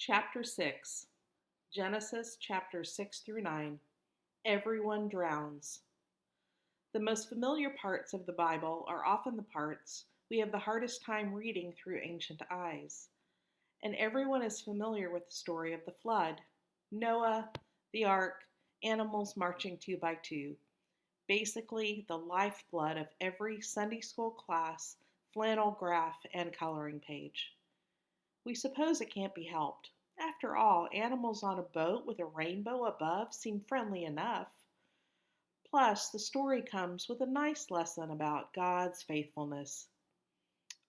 Chapter 6, Genesis chapters 6 through 9. Everyone drowns. The most familiar parts of the Bible are often the parts we have the hardest time reading through ancient eyes. And everyone is familiar with the story of the flood: Noah, the ark, animals marching two by two. Basically, the lifeblood of every Sunday school class, flannel graph, and coloring page. We suppose it can't be helped. After all, animals on a boat with a rainbow above seem friendly enough. Plus, the story comes with a nice lesson about God's faithfulness.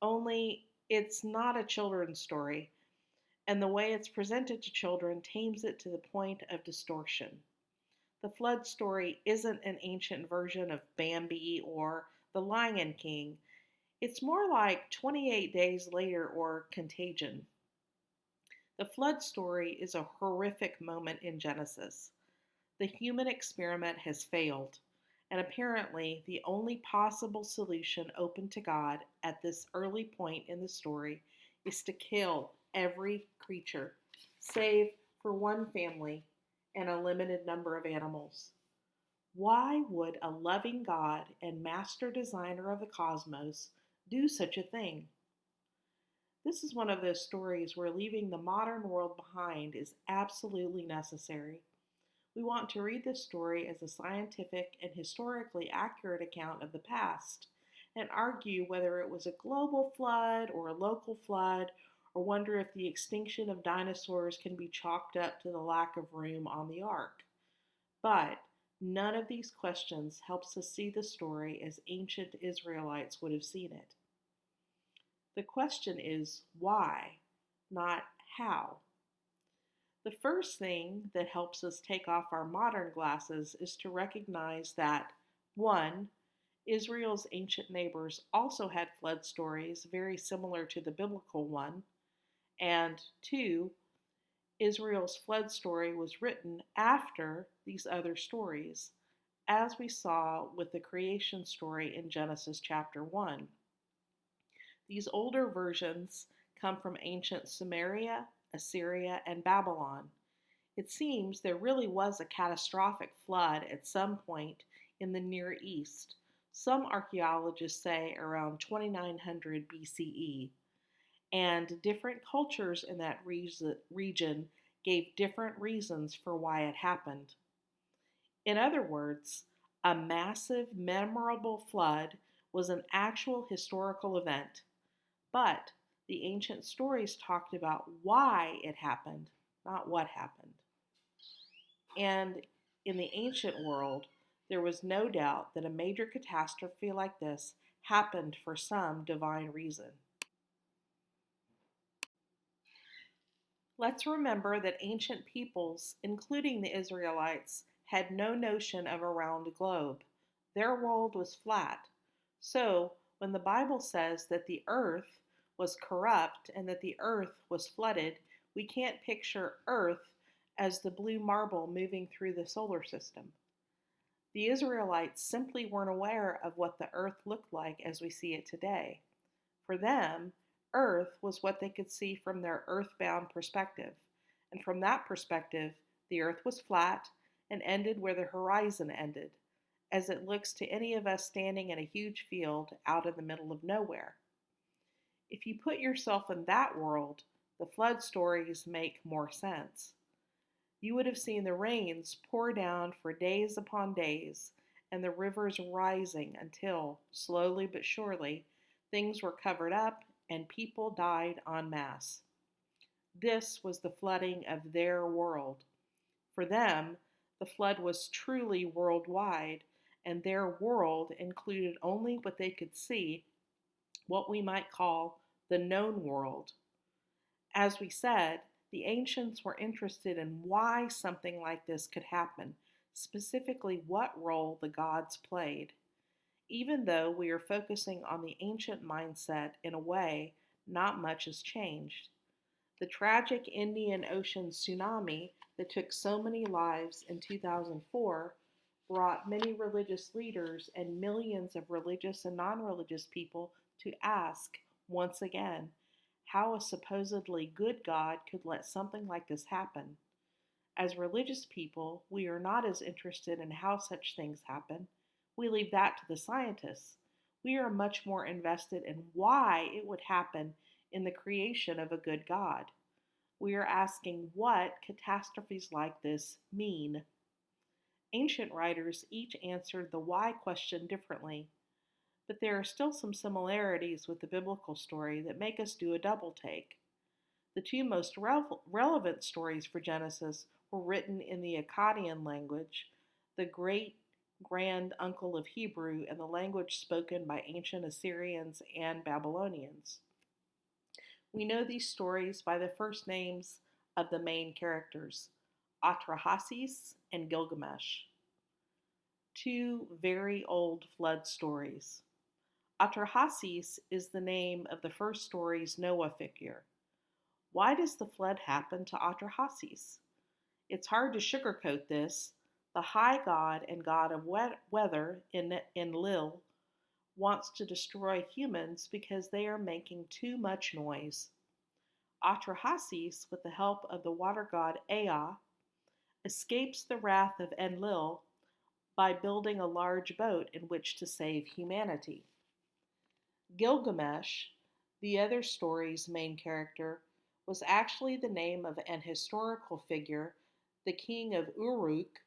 Only, it's not a children's story, and the way it's presented to children tames it to the point of distortion. The flood story isn't an ancient version of Bambi or The Lion King. It's more like 28 Days Later or Contagion. The flood story is a horrific moment in Genesis. The human experiment has failed, and apparently the only possible solution open to God at this early point in the story is to kill every creature, save for one family and a limited number of animals. Why would a loving God and master designer of the cosmos do such a thing? This is one of those stories where leaving the modern world behind is absolutely necessary. We want to read this story as a scientific and historically accurate account of the past and argue whether it was a global flood or a local flood, or wonder if the extinction of dinosaurs can be chalked up to the lack of room on the ark. But none of these questions helps us see the story as ancient Israelites would have seen it. The question is why, not how. The first thing that helps us take off our modern glasses is to recognize that 1. Israel's ancient neighbors also had flood stories very similar to the biblical one, and 2. Israel's flood story was written after these other stories, as we saw with the creation story in Genesis chapter 1. These older versions come from ancient Sumeria, Assyria, and Babylon. It seems there really was a catastrophic flood at some point in the Near East. Some archaeologists say around 2900 BCE, and different cultures in that region gave different reasons for why it happened. In other words, a massive, memorable flood was an actual historical event, but the ancient stories talked about why it happened, not what happened. And in the ancient world, there was no doubt that a major catastrophe like this happened for some divine reason. Let's remember that ancient peoples, including the Israelites, had no notion of a round globe. Their world was flat. So, when the Bible says that the earth was corrupt and that the earth was flooded, we can't picture Earth as the blue marble moving through the solar system. The Israelites simply weren't aware of what the earth looked like as we see it today. For them, Earth was what they could see from their earthbound perspective. And from that perspective, the Earth was flat and ended where the horizon ended, as it looks to any of us standing in a huge field out in the middle of nowhere. If you put yourself in that world, the flood stories make more sense. You would have seen the rains pour down for days upon days, and the rivers rising until, slowly but surely, things were covered up and people died en masse. This was the flooding of their world. For them, the flood was truly worldwide, and their world included only what they could see, what we might call the known world. As we said, the ancients were interested in why something like this could happen, specifically what role the gods played. Even though we are focusing on the ancient mindset in a way, not much has changed. The tragic Indian Ocean tsunami that took so many lives in 2004 brought many religious leaders and millions of religious and non religious people to ask, once again, how a supposedly good God could let something like this happen. As religious people, we are not as interested in how such things happen. We leave that to the scientists. We are much more invested in why it would happen in the creation of a good God. We are asking what catastrophes like this mean. Ancient writers each answered the why question differently, but there are still some similarities with the biblical story that make us do a double take. The two most relevant stories for Genesis were written in the Akkadian language, the great grand uncle of Hebrew, and the language spoken by ancient Assyrians and Babylonians. We know these stories by the first names of the main characters, Atrahasis and Gilgamesh, two very old flood stories. Atrahasis is the name of the first story's Noah figure. Why does the flood happen to Atrahasis? It's hard to sugarcoat this. The high god and god of weather Enlil wants to destroy humans because they are making too much noise. Atrahasis, with the help of the water god Ea, escapes the wrath of Enlil by building a large boat in which to save humanity. Gilgamesh, the other story's main character, was actually the name of an historical figure, the king of Uruk,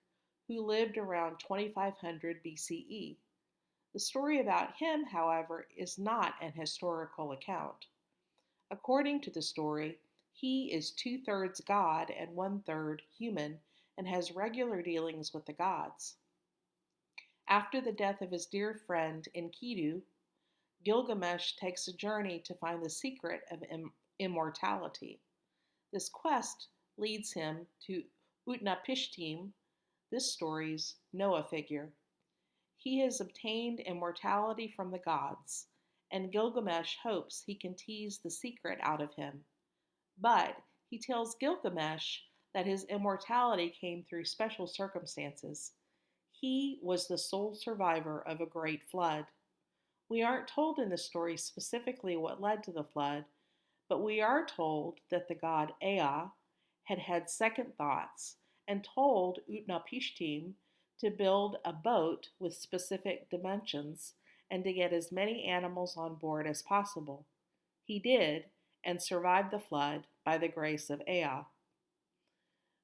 who lived around 2500 BCE. The story about him, however, is not an historical account. According to the story, he is 2/3 god and 1/3 human and has regular dealings with the gods. After the death of his dear friend Enkidu, Gilgamesh takes a journey to find the secret of immortality. This quest leads him to Utnapishtim, this story's Noah figure. He has obtained immortality from the gods, and Gilgamesh hopes he can tease the secret out of him. But he tells Gilgamesh that his immortality came through special circumstances. He was the sole survivor of a great flood. We aren't told in the story specifically what led to the flood, but we are told that the god Ea had had second thoughts and told Utnapishtim to build a boat with specific dimensions and to get as many animals on board as possible. He did, and survived the flood by the grace of Ea.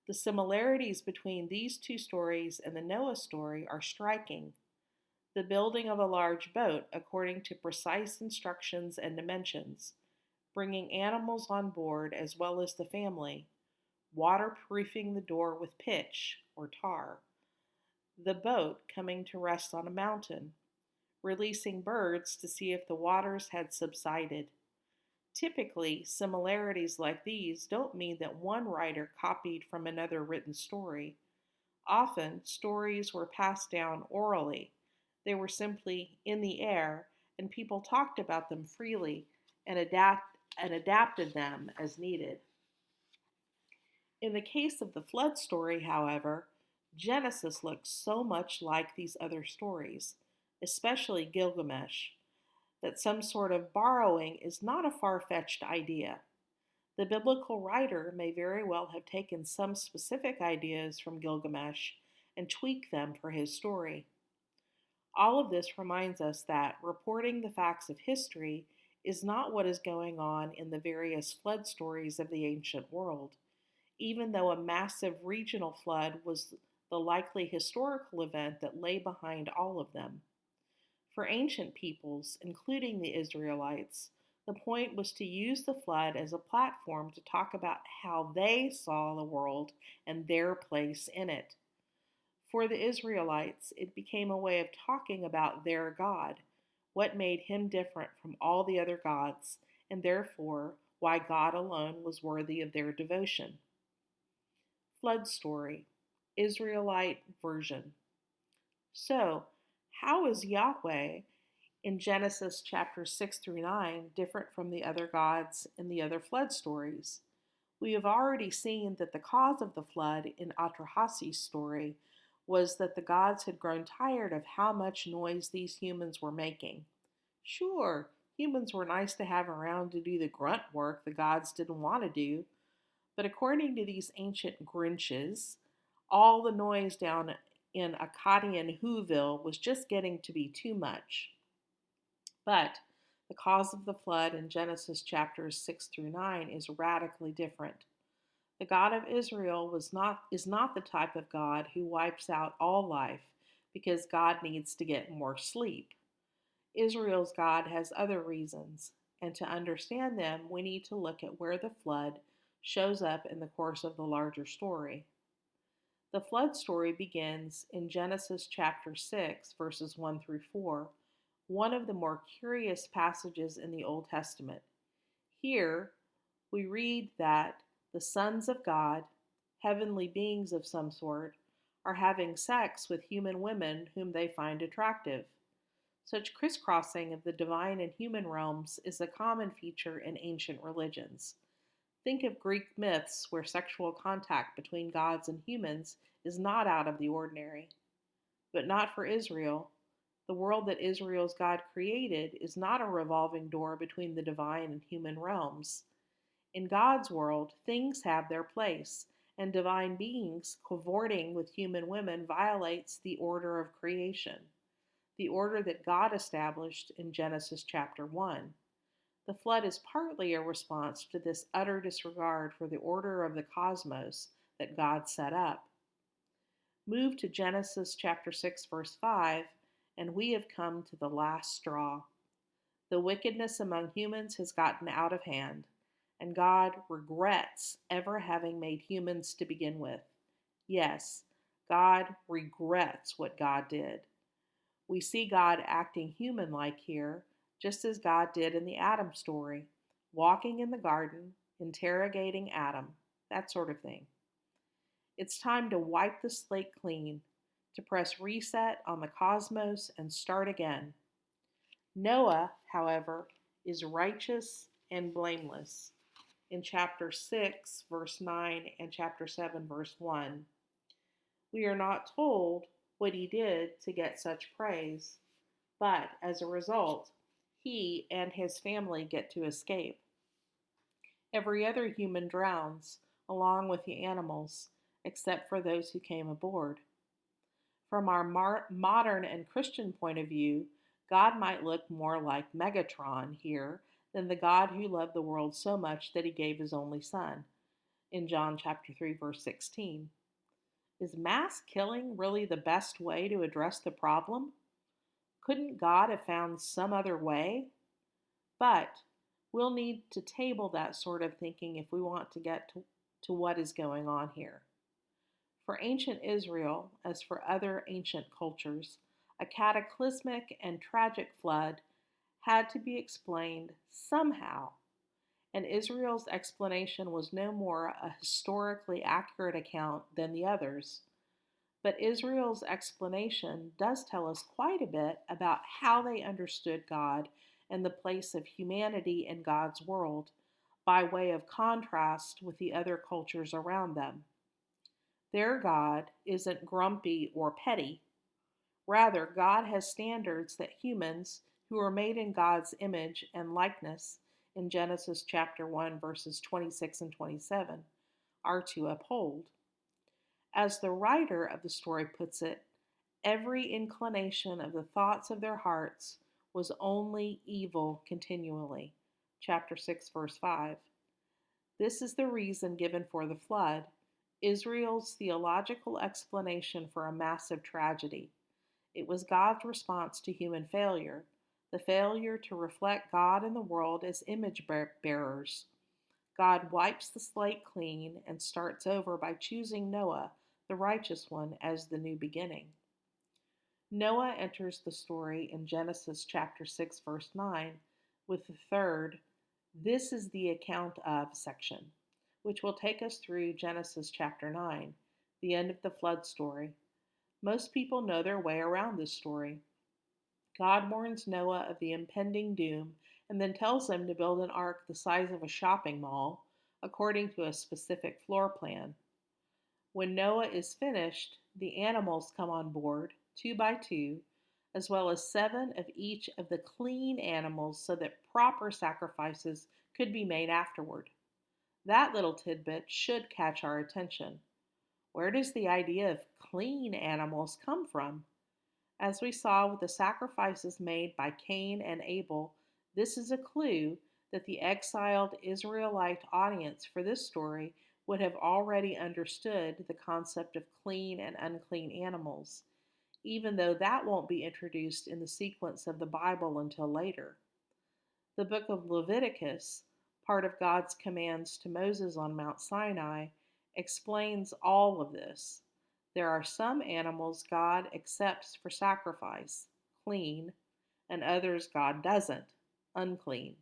The similarities between these two stories and the Noah story are striking. The building of a large boat according to precise instructions and dimensions, bringing animals on board as well as the family, waterproofing the door with pitch or tar, the boat coming to rest on a mountain, releasing birds to see if the waters had subsided. Typically, similarities like these don't mean that one writer copied from another written story. Often, stories were passed down orally. They were simply in the air, and people talked about them freely and adapted them as needed. In the case of the flood story, however, Genesis looks so much like these other stories, especially Gilgamesh, that some sort of borrowing is not a far-fetched idea. The biblical writer may very well have taken some specific ideas from Gilgamesh and tweaked them for his story. All of this reminds us that reporting the facts of history is not what is going on in the various flood stories of the ancient world, even though a massive regional flood was the likely historical event that lay behind all of them. For ancient peoples, including the Israelites, the point was to use the flood as a platform to talk about how they saw the world and their place in it. For the Israelites, it became a way of talking about their God, what made him different from all the other gods, and therefore why God alone was worthy of their devotion. Flood story, Israelite version. So, how is Yahweh in Genesis chapters 6 through 9 different from the other gods in the other flood stories? We have already seen that the cause of the flood in Atrahasis' story was that the gods had grown tired of how much noise these humans were making. Sure, Humans were nice to have around to do the grunt work the gods didn't want to do, but according to these ancient Grinches, all the noise down in Akkadian Whoville was just getting to be too much. But the cause of the flood in Genesis chapters 6 through 9 is radically different. The God of Israel is not the type of God who wipes out all life because God needs to get more sleep. Israel's God has other reasons, and to understand them, we need to look at where the flood shows up in the course of the larger story. The flood story begins in Genesis chapter 6, verses 1 through 4, one of the more curious passages in the Old Testament. Here, we read that the sons of God, heavenly beings of some sort, are having sex with human women whom they find attractive. Such crisscrossing of the divine and human realms is a common feature in ancient religions. Think of Greek myths where sexual contact between gods and humans is not out of the ordinary. But not for Israel. The world that Israel's God created is not a revolving door between the divine and human realms. In God's world, things have their place, and divine beings cavorting with human women violates the order of creation, the order that God established in Genesis chapter 1. The flood is partly a response to this utter disregard for the order of the cosmos that God set up. Move to Genesis chapter 6, verse 5, and we have come to the last straw. The wickedness among humans has gotten out of hand, and God regrets ever having made humans to begin with. Yes, God regrets what God did. We see God acting human-like here, just as God did in the Adam story, walking in the garden, interrogating Adam, that sort of thing. It's time to wipe the slate clean, to press reset on the cosmos and start again. Noah, however, is righteous and blameless. In chapter 6, verse 9, and chapter 7, verse 1, we are not told what he did to get such praise, but as a result, he and his family get to escape. Every other human drowns, along with the animals, except for those who came aboard. From our modern and Christian point of view, God might look more like Megatron here than the God who loved the world so much that he gave his only son, in John chapter 3, verse 16. Is mass killing really the best way to address the problem? Couldn't God have found some other way? But we'll need to table that sort of thinking if we want to get to what is going on here. For ancient Israel, as for other ancient cultures, a cataclysmic and tragic flood had to be explained somehow, and Israel's explanation was no more a historically accurate account than the others. But Israel's explanation does tell us quite a bit about how they understood God and the place of humanity in God's world, by way of contrast with the other cultures around them. Their God isn't grumpy or petty. Rather, God has standards that humans, who are made in God's image and likeness, in Genesis chapter 1, verses 26 and 27, are to uphold. As the writer of the story puts it, every inclination of the thoughts of their hearts was only evil continually. Chapter 6, verse 5. This is the reason given for the flood, Israel's theological explanation for a massive tragedy. It was God's response to human failure, the failure to reflect God in the world as image bearers. God wipes the slate clean and starts over by choosing Noah, the righteous one, as the new beginning. Noah enters the story in Genesis chapter 6, verse 9, with the third, "This is the account of" section, which will take us through Genesis chapter 9, the end of the flood story. Most people know their way around this story. God warns Noah of the impending doom and then tells him to build an ark the size of a shopping mall, according to a specific floor plan. When Noah is finished, the animals come on board, 2 by 2, as well as 7 of each of the clean animals so that proper sacrifices could be made afterward. That little tidbit should catch our attention. Where does the idea of clean animals come from? As we saw with the sacrifices made by Cain and Abel, this is a clue that the exiled Israelite audience for this story would have already understood the concept of clean and unclean animals, even though that won't be introduced in the sequence of the Bible until later. The book of Leviticus, part of God's commands to Moses on Mount Sinai, explains all of this. There are some animals God accepts for sacrifice, clean, and others God doesn't, unclean.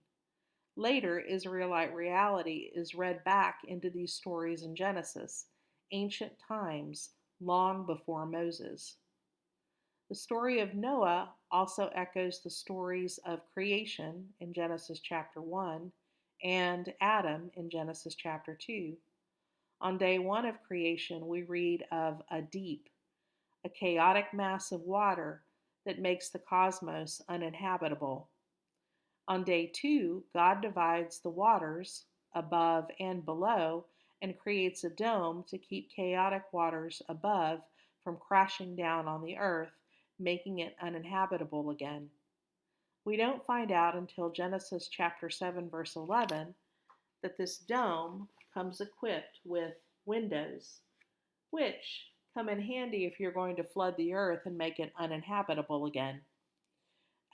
Later, Israelite reality is read back into these stories in Genesis, ancient times, long before Moses. The story of Noah also echoes the stories of creation in Genesis chapter 1 and Adam in Genesis chapter 2. On day 1 of creation, we read of a deep, a chaotic mass of water that makes the cosmos uninhabitable. On day 2, God divides the waters above and below and creates a dome to keep chaotic waters above from crashing down on the earth, making it uninhabitable again. We don't find out until Genesis chapter 7 verse 11 that this dome comes equipped with windows, which come in handy if you're going to flood the earth and make it uninhabitable again.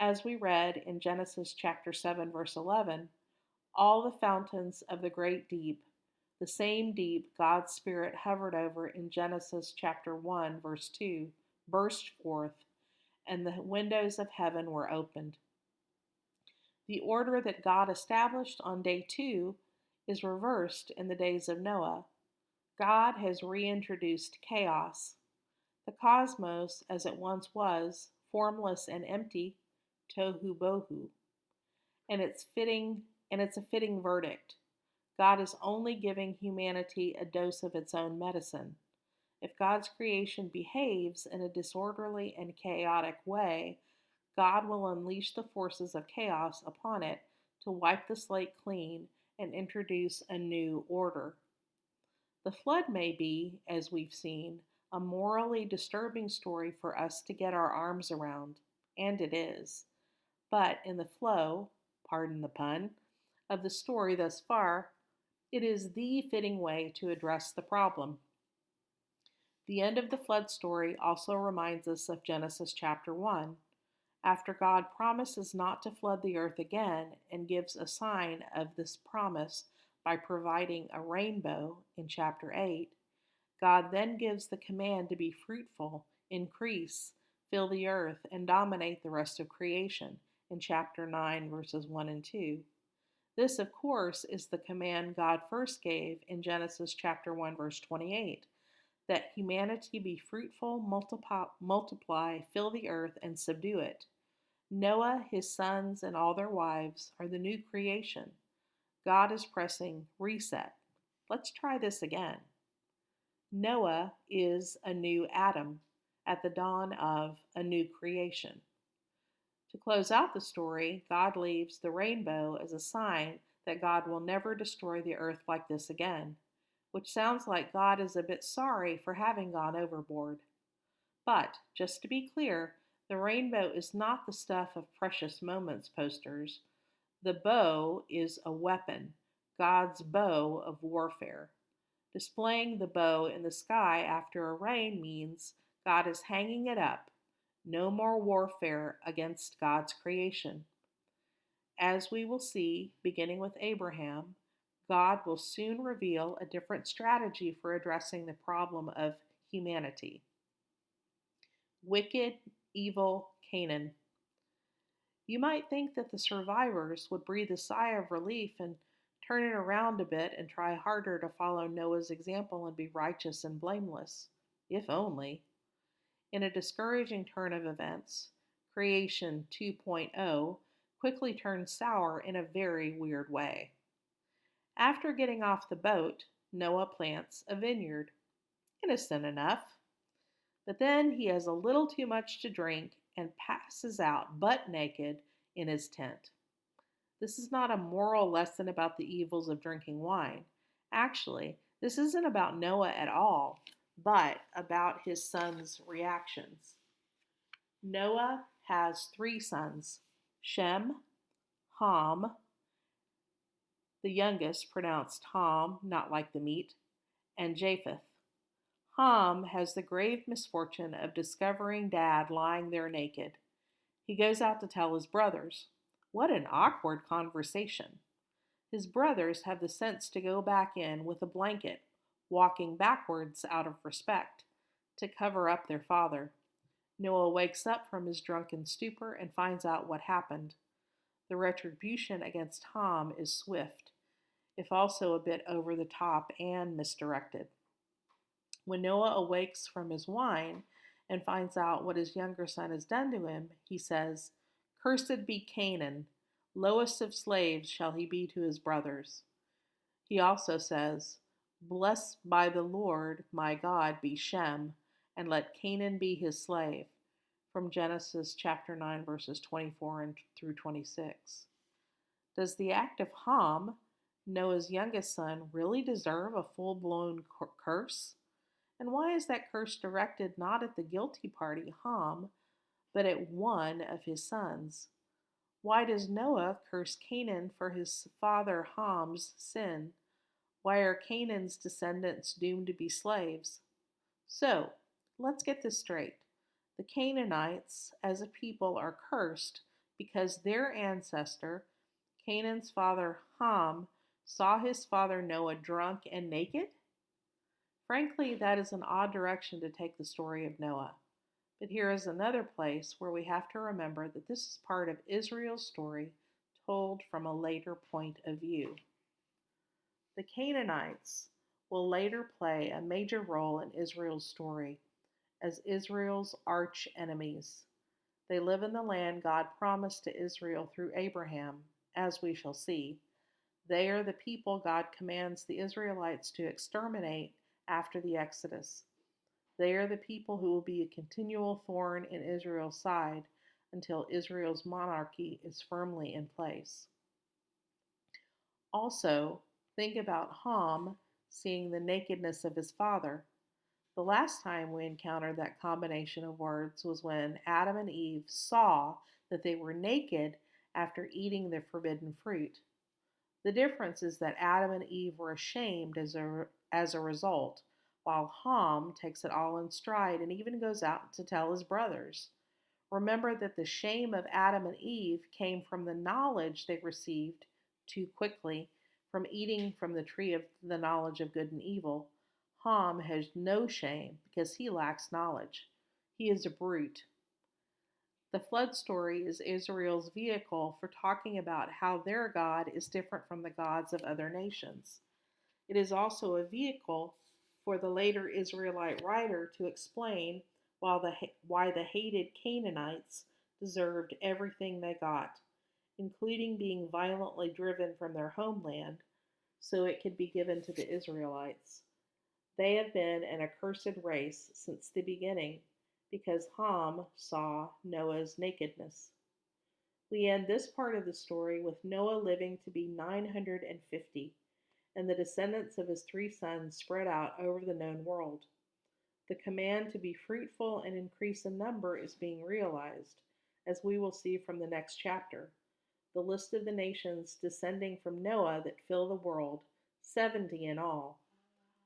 As we read in Genesis chapter 7 verse 11, all the fountains of the great deep, the same deep God's Spirit hovered over in Genesis chapter 1 verse 2, burst forth, and the windows of heaven were opened. The order that God established on day 2 is reversed in the days of Noah. God has reintroduced chaos. The cosmos, as it once was, formless and empty, tohu bohu. And it's a fitting verdict. God is only giving humanity a dose of its own medicine. If God's creation behaves in a disorderly and chaotic way, God will unleash the forces of chaos upon it to wipe the slate clean and introduce a new order. The flood may be, as we've seen, a morally disturbing story for us to get our arms around, and it is. But in the flow, pardon the pun, of the story thus far, it is the fitting way to address the problem. The end of the flood story also reminds us of Genesis chapter 1. After God promises not to flood the earth again and gives a sign of this promise by providing a rainbow in chapter 8, God then gives the command to be fruitful, increase, fill the earth, and dominate the rest of creation in chapter 9, verses 1 and 2. This, of course, is the command God first gave in Genesis chapter 1, verse 28, that humanity be fruitful, multiply, fill the earth, and subdue it. Noah, his sons, and all their wives are the new creation. God is pressing reset. Let's try this again. Noah is a new Adam at the dawn of a new creation. To close out the story, God leaves the rainbow as a sign that God will never destroy the earth like this again, which sounds like God is a bit sorry for having gone overboard. But, just to be clear, the rainbow is not the stuff of Precious Moments posters. The bow is a weapon, God's bow of warfare. Displaying the bow in the sky after a rain means God is hanging it up. No more warfare against God's creation. As we will see, beginning with Abraham, God will soon reveal a different strategy for addressing the problem of humanity. Wicked, evil Canaan. You might think that the survivors would breathe a sigh of relief and turn it around a bit and try harder to follow Noah's example and be righteous and blameless. If only. In a discouraging turn of events, Creation 2.0 quickly turns sour in a very weird way. After getting off the boat, Noah plants a vineyard. Innocent enough. But then he has a little too much to drink and passes out butt naked in his tent. This is not a moral lesson about the evils of drinking wine. Actually, this isn't about Noah at all, but about his sons' reactions. Noah has three sons: Shem, Ham, the youngest pronounced Ham, not like the meat, and Japheth. Ham has the grave misfortune of discovering Dad lying there naked. He goes out to tell his brothers. What an awkward conversation. His brothers have the sense to go back in with a blanket, walking backwards out of respect, to cover up their father. Noah wakes up from his drunken stupor and finds out what happened. The retribution against Ham is swift, if also a bit over the top and misdirected. When Noah awakes from his wine and finds out what his younger son has done to him, he says, "Cursed be Canaan, lowest of slaves shall he be to his brothers." He also says, "Blessed by the Lord my God be Shem, and let Canaan be his slave," from Genesis chapter 9, verses 24 and through 26. Does the act of Ham, Noah's youngest son, really deserve a full-blown curse? And why is that curse directed not at the guilty party, Ham, but at one of his sons? Why does Noah curse Canaan for his father Ham's sin? Why are Canaan's descendants doomed to be slaves? So, let's get this straight. The Canaanites, as a people, are cursed because their ancestor, Canaan's father Ham, saw his father Noah drunk and naked? Frankly, that is an odd direction to take the story of Noah. But here is another place where we have to remember that this is part of Israel's story told from a later point of view. The Canaanites will later play a major role in Israel's story as Israel's arch enemies. They live in the land God promised to Israel through Abraham, as we shall see. They are the people God commands the Israelites to exterminate after the Exodus. They are the people who will be a continual thorn in Israel's side until Israel's monarchy is firmly in place. Also, think about Ham seeing the nakedness of his father. The last time we encountered that combination of words was when Adam and Eve saw that they were naked after eating the forbidden fruit. The difference is that Adam and Eve were ashamed as a result, while Ham takes it all in stride and even goes out to tell his brothers. Remember that the shame of Adam and Eve came from the knowledge they received too quickly from eating from the tree of the knowledge of good and evil. Ham has no shame because he lacks knowledge. He is a brute. The flood story is Israel's vehicle for talking about how their God is different from the gods of other nations. It is also a vehicle for the later Israelite writer to explain why the hated Canaanites deserved everything they got, including being violently driven from their homeland so it could be given to the Israelites. They have been an accursed race since the beginning because Ham saw Noah's nakedness. We end this part of the story with Noah living to be 950 and the descendants of his three sons spread out over the known world. The command to be fruitful and increase in number is being realized, as we will see from the next chapter. The list of the nations descending from Noah that fill the world, 70 in all.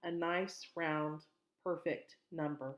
A nice, round, perfect number.